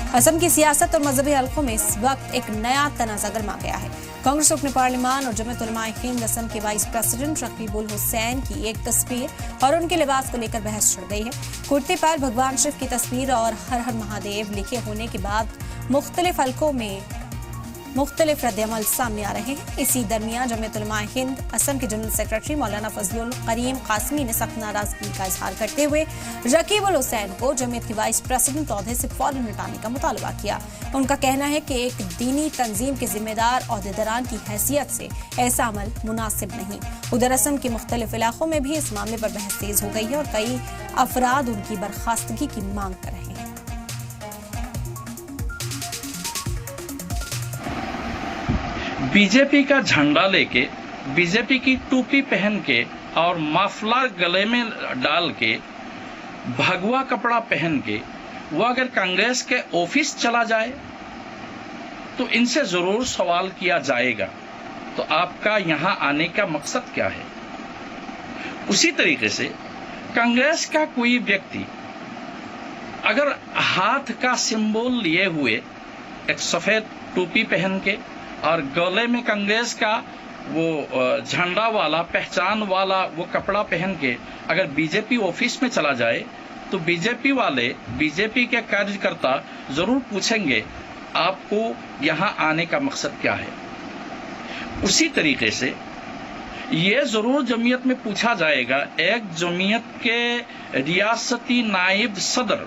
असम की सियासत और मजहबी हलकों में इस वक्त एक नया तनाज़ा गर्मा गया है। कांग्रेस रुकन पार्लिमान और जमीयत उलमा-ए हिंद असम के वाइस प्रेसिडेंट रकीबुल हुसैन की एक तस्वीर और उनके लिबास को लेकर बहस छिड़ गई है। कुर्ते पर भगवान शिव की तस्वीर और हर हर महादेव लिखे होने के बाद मुख्तलिफ हलकों में मुख्तलिफ रद्द-ए-अमल सामने आ रहे हैं। इसी दरमियान जमीयत उलमा-ए हिंद असम के जनरल सेक्रेटरी मौलाना फजलुल करीम कासमी ने सख्त नाराजगी का इजहार करते हुए रकीबुल हुसैन को जमीयत की वाइस प्रेसिडेंट ओहदे से फौरन हटाने का मुतालबा किया। उनका कहना है कि एक दीनी तंजीम के जिम्मेदार ओहदेदारान की हैसियत से ऐसा अमल मुनासिब नहीं। उधर असम के मुख्तलिफ इलाकों में भी इस मामले पर बहस तेज हो गई है और कई अफराद उनकी बर्खास्तगी की मांग कर रहे हैं। बीजेपी का झंडा लेके, बीजेपी की टोपी पहन के और माफलर गले में डाल के, भगवा कपड़ा पहन के वो अगर कांग्रेस के ऑफिस चला जाए तो इनसे जरूर सवाल किया जाएगा, तो आपका यहां आने का मकसद क्या है। उसी तरीके से कांग्रेस का कोई व्यक्ति अगर हाथ का सिंबल लिए हुए एक सफेद टोपी पहन के और गले में कांग्रेस का वो झंडा वाला पहचान वाला वो कपड़ा पहन के अगर बीजेपी ऑफिस में चला जाए तो बीजेपी वाले, बीजेपी के कार्यकर्ता जरूर पूछेंगे आपको यहां आने का मकसद क्या है। उसी तरीके से ये जरूर जमीयत में पूछा जाएगा। एक जमीयत के रियासती नायब सदर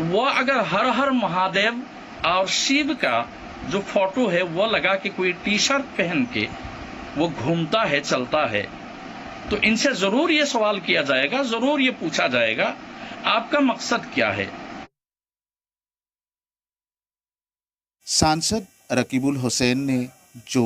वो अगर हर हर महादेव और शिव का जो फोटो है वो लगा के कोई टी शर्ट पहन के वो घूमता है, चलता है, तो इनसे जरूर ये सवाल किया जाएगा, जरूर ये पूछा जाएगा आपका मकसद क्या है। सांसद रकीबुल हुसैन ने जो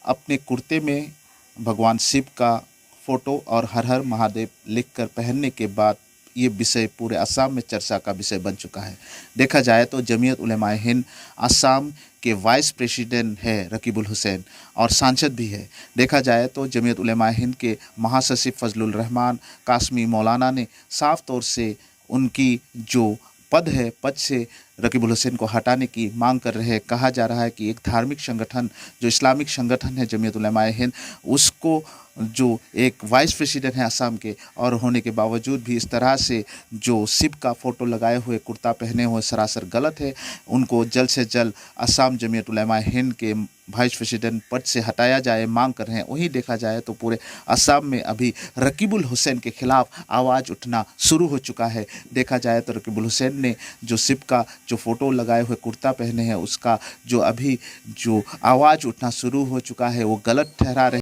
अपने कुर्ते में भगवान शिव का फोटो और हर हर महादेव लिखकर पहनने के बाद ये विषय पूरे असम में चर्चा का विषय बन चुका है। देखा जाए तो जमीयत उलमा-ए हिंद असम के वाइस प्रेसिडेंट है रकीबुल हुसैन और सांसद भी है। देखा जाए तो जमीयत उलमा-ए हिंद के महासचिव फजलुल रहमान कासमी मौलाना ने साफ तौर से उनकी जो पद है, पद से रकीबुल हुसैन को हटाने की मांग कर रहे हैं। कहा जा रहा है कि एक धार्मिक संगठन जो इस्लामिक संगठन है जमीयत उलमा-ए हिंद, उसको जो एक वाइस प्रेसिडेंट है असम के और होने के बावजूद भी इस तरह से जो शिव का फ़ोटो लगाए हुए कुर्ता पहने हुए सरासर गलत है। उनको जल्द से जल्द असम जमीयत उलमा-ए हिंद के वाइस प्रेसिडेंट पद से हटाया जाए मांग कर रहे हैं। वहीं देखा जाए तो पूरे असम में अभी रकीबुल हुसैन के खिलाफ आवाज़ उठना शुरू हो चुका है। देखा जाए तो रकीबुल हुसैन ने जो शिव का जो फ़ोटो लगाए हुए कुर्ता पहने हैं उसका जो अभी जो आवाज़ उठना शुरू हो चुका है वो गलत ठहरा रहे